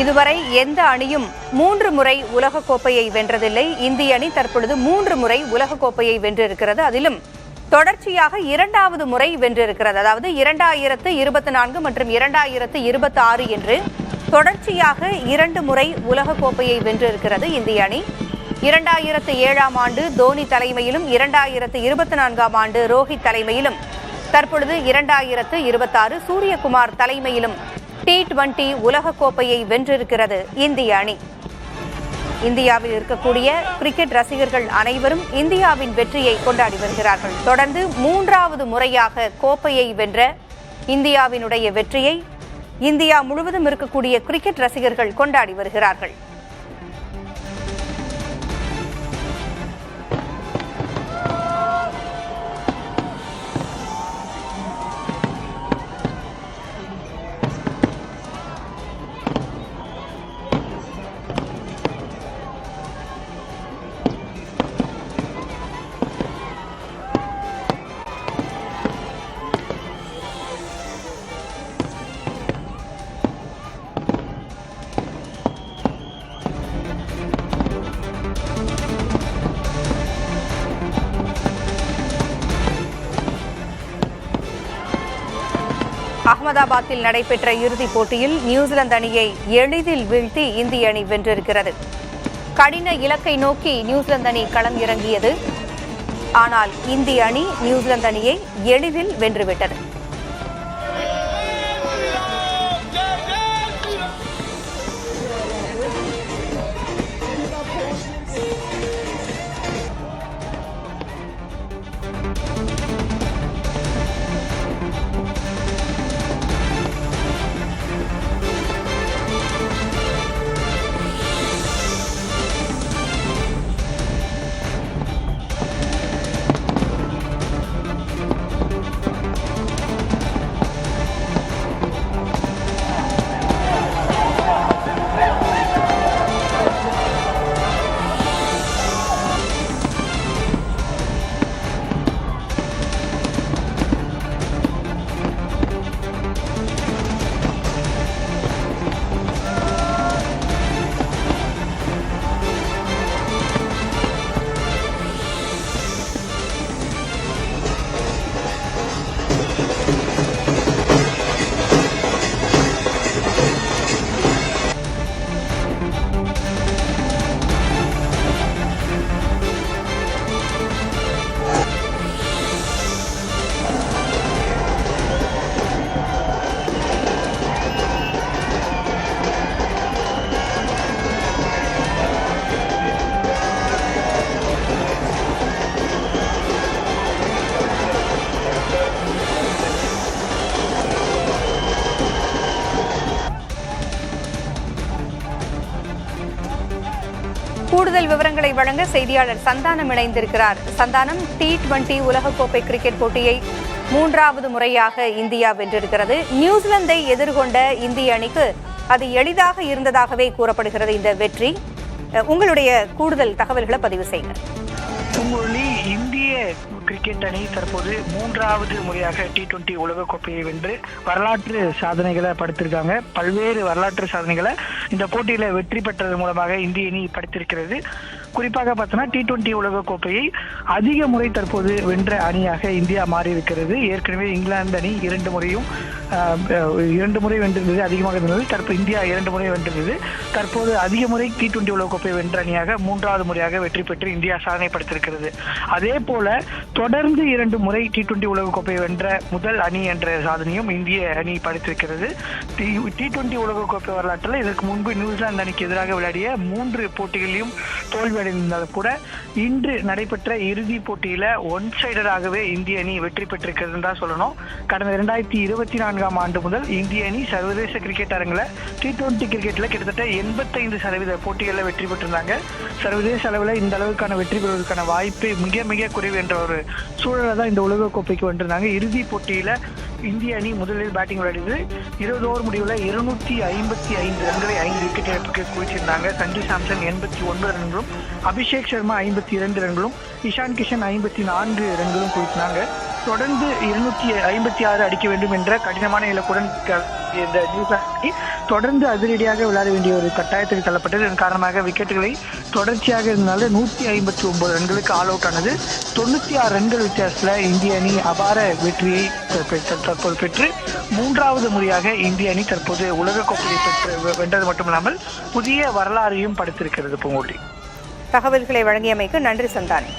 இதுவரை எந்த அணியும் 3 முறை உலகக்கோப்பையை வென்றதில்லை. இந்திய அணி தற்பொழுது 3 முறை உலகக்கோப்பையை வென்றிருக்கிறது. அதிலும் தொடர்ச்சியாக 2வது முறை வென்றிருக்கிறது. அதாவது 2024 மற்றும் 2026 என்று தொடர்ச்சியாக 2 முறை உலகக்கோப்பையை வென்றிருக்கிறது இந்திய அணி. 2007ஆம் ஆண்டு தோனி தலைமையிலும் 2024ஆம் ஆண்டு ரோஹித் தலைமையிலும் தற்பொழுது 2026 சூரியகுமார் தலைமையிலும் T20 உலகக்கோப்பையை வென்றிருக்கிறது இந்திய அணி. இந்தியாவில் இருக்கக்கூடிய கிரிக்கெட் ரசிகர்கள் அனைவரும் இந்தியாவின் வெற்றியை கொண்டாடி வருகிறார்கள். தொடர்ந்து 3வது முறையாக கோப்பையை வென்ற இந்தியாவினுடைய வெற்றியை இந்தியா முழுவதும் இருக்கக்கூடிய கிரிக்கெட் ரசிகர்கள் கொண்டாடி வருகிறார்கள். அகமதாபாத்தில் நடைபெற்ற இறுதிப் போட்டியில் நியூசிலாந்து அணியை எளிதில் வீழ்த்தி இந்திய அணி வென்றிருக்கிறது. கடின இலக்கை நோக்கி நியூசிலாந்து அணி களம் இறங்கியது. ஆனால் இந்திய அணி நியூசிலாந்து அணியை எளிதில் வென்றுவிட்டது. கூடுதல் விவரங்களை வழங்க செய்தியாளர் சந்தானம் இணைந்திருக்கிறார். சந்தானம், T20 உலகக்கோப்பை கிரிக்கெட் போட்டியை 3வது முறையாக இந்தியா வென்றிருக்கிறது. நியூசிலாந்தை எதிர்கொண்ட இந்திய அணிக்கு அது எளிதாக இருந்ததாகவே கூறப்படுகிறது இந்த வெற்றி. உங்களுடைய கூடுதல் தகவல்களை பதிவு செய்யுங்க. இந்திய கிரிக்கெட் அணி தற்போது 3வது முறையாக T20 உலகக்கோப்பையை வென்று வரலாற்று சாதனைகளை படைத்திருக்காங்க. பல்வேறு வரலாற்று சாதனைகளை இந்த போட்டியில வெற்றி பெற்றது மூலமாக இந்திய அணி படைத்திருக்கிறது. குறிப்பாக பார்த்தோன்னா T20 உலகக்கோப்பையை அதிக முறை தற்போது வென்ற அணியாக இந்தியா மாறி இருக்கிறது. ஏற்கனவே இங்கிலாந்து அணி 2 முறை வென்றிருந்தது, அதிகமாக இருந்தது. தற்போது இந்தியா 2 முறை வென்றிருந்தது. தற்போது அதிக முறை T20 உலகக்கோப்பை வென்ற அணியாக 3வது முறையாக வெற்றி பெற்று இந்தியா சாதனை படைத்திருக்கிறது. அதே போல தொடர்ந்து 2 முறை T20 உலகக்கோப்பை வென்ற முதல் அணி என்ற சாதனையும் இந்திய அணி படைத்திருக்கிறது. T20 உலகக்கோப்பை வரலாற்றில் இதற்கு முன்பு நியூசிலாந்து அணிக்கு எதிராக விளையாடிய 3 போட்டிகளிலும் தோல்வி அடைந்திருந்தாலும் கூட இன்று நடைபெற்ற இறுதி போட்டியில ஒன் சைடராகவே இந்திய அணி வெற்றி பெற்றிருக்கிறது தான் சொல்லணும். கடந்த 2024ஆம் ஆண்டு முதல் இந்திய அணி சர்வதேச கிரிக்கெட் அரங்கில் T20 கிரிக்கெட்ல கிட்டத்தட்ட 85% போட்டிகளில் வெற்றி பெற்றிருந்தாங்க. சர்வதேச அளவில் இந்த அளவுக்கான வெற்றி பெறுவதற்கான வாய்ப்பு மிக மிக குறைவு என்ற ஒரு சூழலை தான் இந்த உலகக்கோப்பைக்கு வென்றிருந்தாங்க. இறுதி போட்டியில இந்திய அணி முதலில் பேட்டிங் விளையாடியது. 20 ஓவர் முடிவில் 255 ரன்களை 5 விக்கெட் இழப்புக்கு குவிச்சிருந்தாங்க. சஞ்சு சாம்சன் 89 ரன்களும், அபிஷேக் சர்மா 52 ரன்களும், இஷான் கிஷன் 54 ரன்களும் குவித்தாங்க. தொடர்ந்து 256 அடிக்க வேண்டும் என்ற கடினமான இலக்குடன் இந்த நியூசிலாந்து தொடர்ந்து அதிரடியாக விளையாட வேண்டிய ஒரு கட்டாயத்தில் தள்ளப்பட்டது. இதன் காரணமாக விக்கெட்டுகளை தொடர்ச்சியாக இருந்தனால 159 ரன்களுக்கு ஆல் அவுட் ஆனது. 96 ரன்கள் வித்தியாசத்துல இந்திய அணி அபார வெற்றியை தற்போது பெற்று 3வது முறையாக இந்திய அணி தற்போது உலகக்கோப்பையை வென்றது மட்டுமில்லாமல் புதிய வரலாறையும் படைத்திருக்கிறது. பூங்கோட்டி, தகவல்களை வழங்கியமைக்கு நன்றி சந்தானம்.